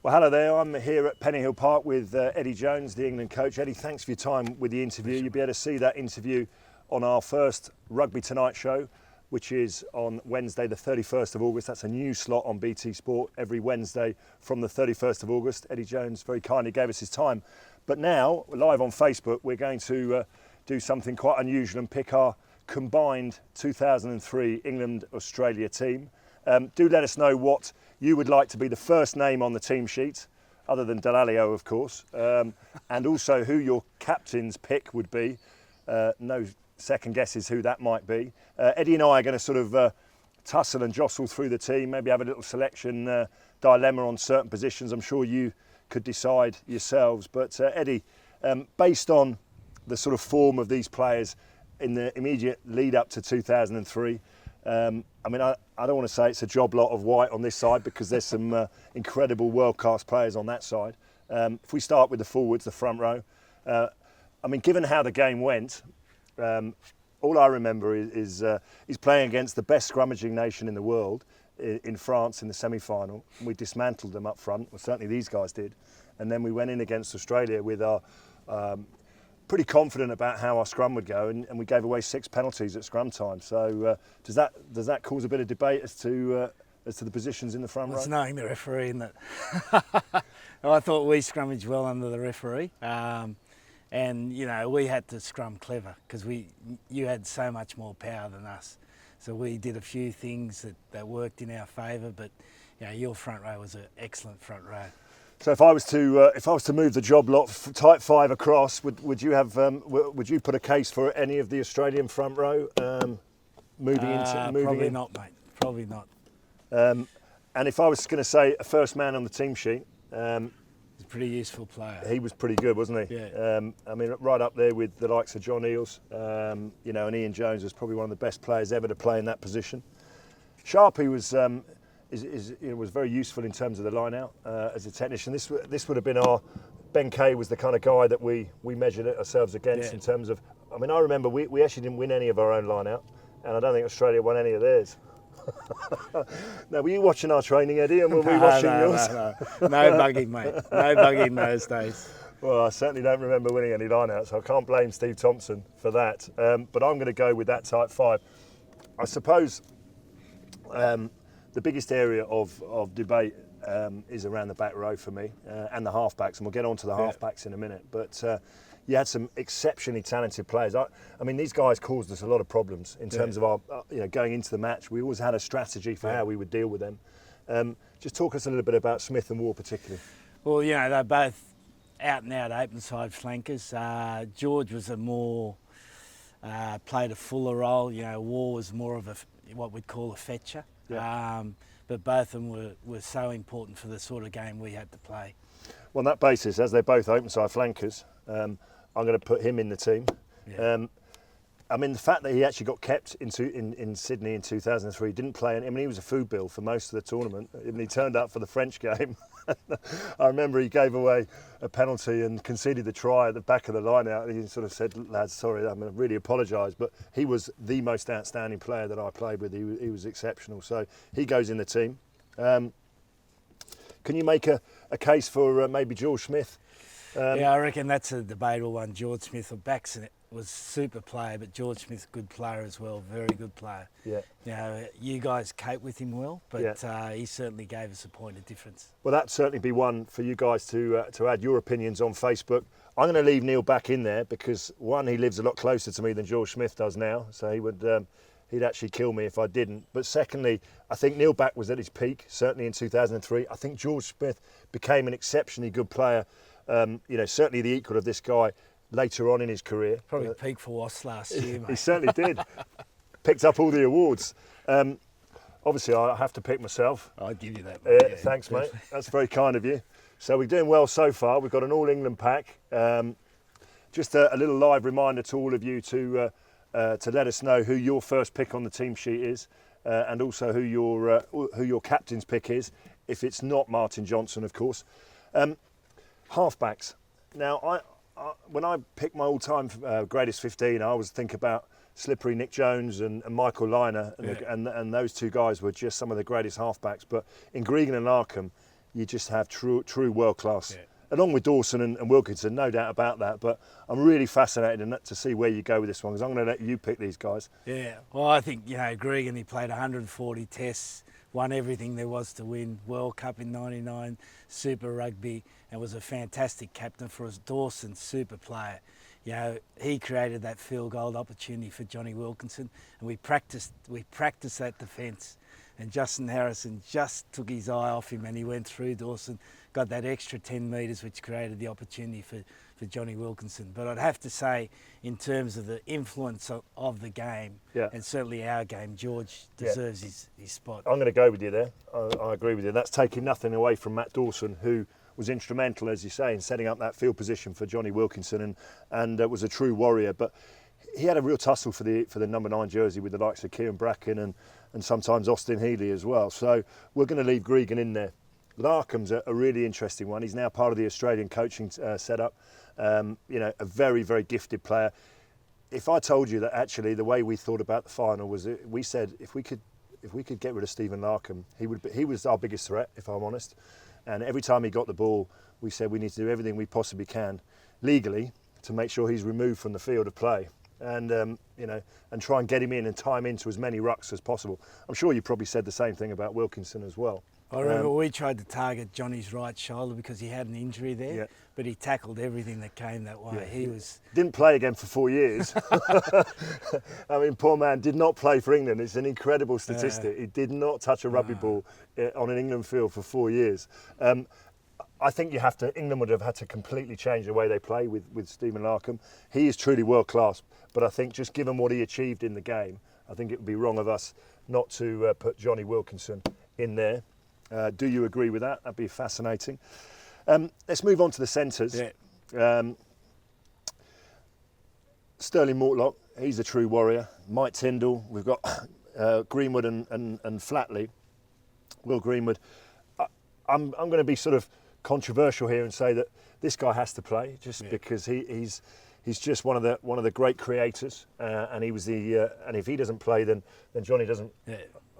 Well, hello there. I'm here at Penny Hill Park with Eddie Jones, the England coach. Eddie, thanks for your time with the interview. You'll be able to see that interview on our first Rugby Tonight show, which is on Wednesday, the 31st of August. That's a new slot on BT Sport every Wednesday from the 31st of August. Eddie Jones very kindly gave us his time. But now, live on Facebook, we're going to do something quite unusual and pick our combined 2003 England-Australia team. Do let us know what you would like to be the first name on the team sheet, other than Dallglio, of course, and also who your captain's pick would be. No second guesses who that might be. Eddie and I are going to sort of tussle and jostle through the team, maybe have a little selection dilemma on certain positions. I'm sure you could decide yourselves. But Eddie, based on the sort of form of these players in the immediate lead up to 2003, I mean, I don't want to say it's a job lot of white on this side because there's some incredible world-class players on that side. If we start with the forwards, the front row, I mean, given how the game went, all I remember is he's playing against the best scrummaging nation in the world, in France in the semi-final. We dismantled them up front, well, certainly these guys did, and then we went in against Australia with our pretty confident about how our scrum would go, and we gave away 6 penalties at scrum time. So does that cause a bit of debate as to the positions in the front row? It's knowing the referee, isn't it? I thought we scrummaged well under the referee, and you know, we had to scrum clever because you had so much more power than us. So we did a few things that worked in our favour, but you know, your front row was an excellent front row. So if I was to move the job lot type 5 across, would you put a case for any of the Australian front row moving into? Probably not, mate. Probably not. And if I was going to say a first man on the team sheet, He's a pretty useful player. he was pretty good, wasn't he? Yeah. I mean, right up there with the likes of John Eales, you know, and Ian Jones was probably one of the best players ever to play in that position. Sharpie was. It was very useful in terms of the line out as a technician. This would have been our Ben Kay was the kind of guy that we measured ourselves against in terms of. I mean, I remember we actually didn't win any of our own line out, and I don't think Australia won any of theirs. Now, were you watching our training, Eddie, and were we watching yours? No bugging, mate. No bugging those days. Well, I certainly don't remember winning any line outs, so I can't blame Steve Thompson for that. But I'm going to go with that type 5. I suppose. The biggest area of debate is around the back row for me and the halfbacks, and we'll get on to the halfbacks in a minute. But you had some exceptionally talented players. I mean, these guys caused us a lot of problems in terms of our, going into the match. We always had a strategy for how we would deal with them. Just talk us a little bit about Smith and Waugh particularly. Well, you know, they're both out and out open side flankers. George was a more played a fuller role. You know, Waugh was more of what we'd call a fetcher. Yeah. But both of them were so important for the sort of game we had to play. Well, on that basis, as they're both open side flankers, I'm going to put him in the team. Yeah. I mean, the fact that he actually got kept in Sydney in 2003, didn't play. I mean, he was a food bill for most of the tournament. And he turned up for the French game. I remember he gave away a penalty and conceded the try at the back of the line out. He sort of said, lads, sorry, I'm going to really apologise. But he was the most outstanding player that I played with. He was exceptional. So he goes in the team. Can you make a case for maybe George Smith? Yeah, I reckon that's a debatable one. George Smith or Baxton was super player, but George Smith, good player as well, very good player. Yeah. You know, you guys cope with him well, but he certainly gave us a point of difference. Well, that'd certainly be one for you guys to add your opinions on Facebook. I'm going to leave Neil back in there because one, he lives a lot closer to me than George Smith does now, so he would he'd actually kill me if I didn't. But secondly, I think Neil Back was at his peak, certainly in 2003. I think George Smith became an exceptionally good player. You know, certainly the equal of this guy later on in his career. Probably peaked for Wasps last year, mate. He certainly did. Picked up all the awards. Obviously, I have to pick myself. I'll give you that, mate. Yeah, thanks, mate. That's very kind of you. So we're doing well so far. We've got an All England pack. Just a little live reminder to all of you to let us know who your first pick on the team sheet is, and also who your captain's pick is, if it's not Martin Johnson, of course. Halfbacks. Now, when I pick my all-time greatest 15, I always think about slippery Nick Jones and Michael Lynagh, and those two guys were just some of the greatest halfbacks. But in Gregan and Larkham, you just have true world class. Along with Dawson and Wilkinson, no doubt about that. But I'm really fascinated to see where you go with this one, because I'm going to let you pick these guys. Yeah, well, I think, Gregan, he played 140 tests, won everything there was to win, World Cup in '99, Super Rugby, and was a fantastic captain for us. Dawson, super player. He created that field goal opportunity for Johnny Wilkinson, and we practiced that defence. And Justin Harrison just took his eye off him, and he went through Dawson, got that extra 10 metres, which created the opportunity for Johnny Wilkinson. But I'd have to say, in terms of the influence of the game, and certainly our game, George deserves his spot. I'm going to go with you there. I agree with you. That's taking nothing away from Matt Dawson, who was instrumental, as you say, in setting up that field position for Johnny Wilkinson, and was a true warrior. But he had a real tussle for the number 9 jersey with the likes of Kieran Bracken and sometimes Austin Healey as well. So we're going to leave Gregan in there. Larkham's a really interesting one. He's now part of the Australian coaching setup. A very, very gifted player. If I told you that actually the way we thought about the final was, we said if we could get rid of Stephen Larkham, he was our biggest threat, if I'm honest. And every time he got the ball, we said we need to do everything we possibly can legally to make sure he's removed from the field of play. And and try and get him in and tie him into as many rucks as possible. I'm sure you probably said the same thing about Wilkinson as well. I remember we tried to target Johnny's right shoulder because he had an injury there, but he tackled everything that came that way. He didn't play again for 4 years. I mean, poor man did not play for England. It's an incredible statistic. He did not touch a rugby ball on an England field for 4 years. I think England would have had to completely change the way they play with Stephen Larkham. He is truly world class, but I think just given what he achieved in the game, I think it would be wrong of us not to put Johnny Wilkinson in there. Do you agree with that? That'd be fascinating. Let's move on to the centres. Sterling Mortlock, he's a true warrior. Mike Tyndall, we've got Greenwood and Flatley. Will Greenwood. I'm going to be sort of controversial here and say that this guy has to play because he's just one of the great creators, and he was and if he doesn't play, then Johnny doesn't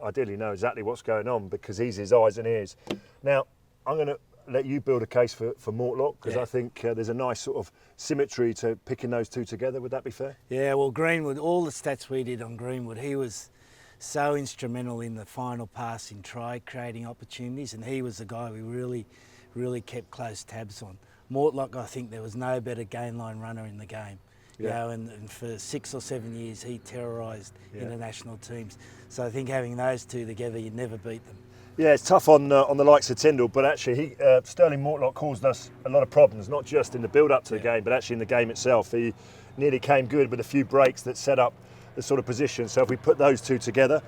ideally know exactly what's going on because he's his eyes and ears. Now I'm going to let you build a case for Mortlock because I think there's a nice sort of symmetry to picking those two together. Would that be fair? Yeah, well, Greenwood, all the stats we did on Greenwood, he was so instrumental in the final passing try, creating opportunities, and he was the guy we really kept close tabs on. Mortlock, I think there was no better gain line runner in the game. And for 6 or 7 years he terrorised international teams. So I think having those two together, you'd never beat them. Yeah, it's tough on the likes of Tyndall, but actually Sterling Mortlock caused us a lot of problems, not just in the build-up to the game, but actually in the game itself. He nearly came good with a few breaks that set up the sort of position. So if we put those two together,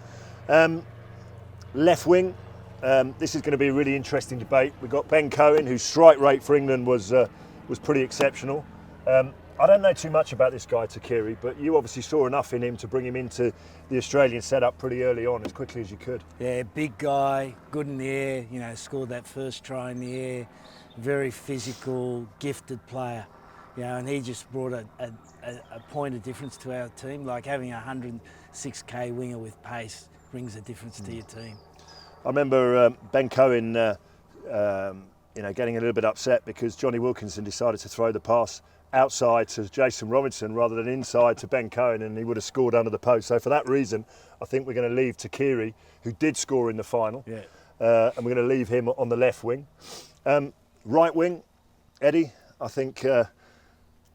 left wing, this is going to be a really interesting debate. We've got Ben Cohen, whose strike rate for England was pretty exceptional. I don't know too much about this guy, Takiri, but you obviously saw enough in him to bring him into the Australian setup pretty early on, as quickly as you could. Yeah, big guy, good in the air, scored that first try in the air, very physical, gifted player. And he just brought a point of difference to our team, like having a 106k winger with pace brings a difference to your team. I remember Ben Cohen, getting a little bit upset because Johnny Wilkinson decided to throw the pass outside to Jason Robertson rather than inside to Ben Cohen, and he would have scored under the post. So for that reason, I think we're going to leave Takiri, who did score in the final, and we're going to leave him on the left wing. Right wing, Eddie, I think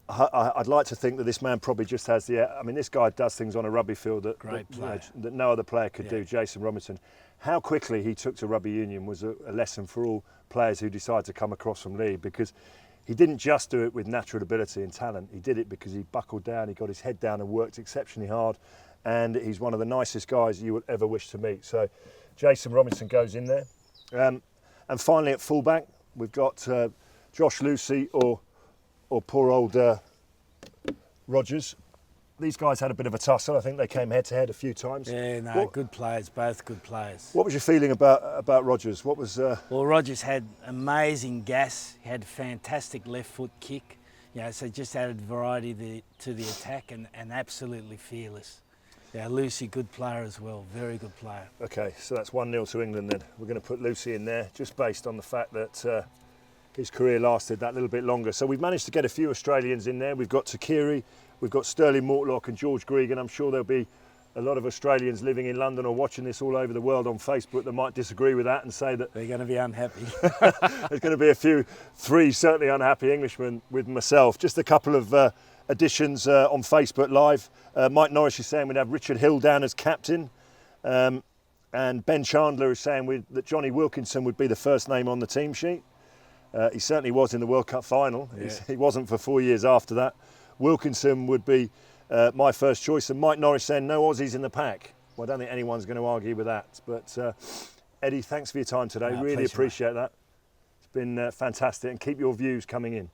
I'd like to think that this man probably just has this guy does things on a rugby field that no other player could do, Jason Robertson. How quickly he took to rugby union was a lesson for all players who decide to come across from Leeds, because he didn't just do it with natural ability and talent. He did it because he buckled down, he got his head down and worked exceptionally hard, and he's one of the nicest guys you would ever wish to meet. So Jason Robinson goes in there. And finally at fullback, we've got Josh Lucy or poor old Rogers. These guys had a bit of a tussle. I think they came head to head a few times. Yeah, no, good players, both good players. What was your feeling about Rogers? What was? Well, Rogers had amazing gas. He had a fantastic left foot kick. So just added variety to the attack and absolutely fearless. Yeah, Lucy, good player as well, very good player. Okay, so that's 1-0 to England then. We're going to put Lucy in there, just based on the fact that his career lasted that little bit longer. So we've managed to get a few Australians in there. We've got Takiri, we've got Sterling Mortlock and George Gregan. I'm sure there'll be a lot of Australians living in London or watching this all over the world on Facebook that might disagree with that and say that They're going to be unhappy. there's going to be three certainly unhappy Englishmen with myself. Just a couple of additions on Facebook Live. Mike Norris is saying we'd have Richard Hill down as captain. And Ben Chandler is saying that Johnny Wilkinson would be the first name on the team sheet. He certainly was in the World Cup final. Yeah. He wasn't for 4 years after that. Wilkinson would be my first choice, and Mike Norris saying no Aussies in the pack. Well, I don't think anyone's going to argue with that. But Eddie, thanks for your time today. Really pleasure, appreciate that. It's been fantastic, and keep your views coming in.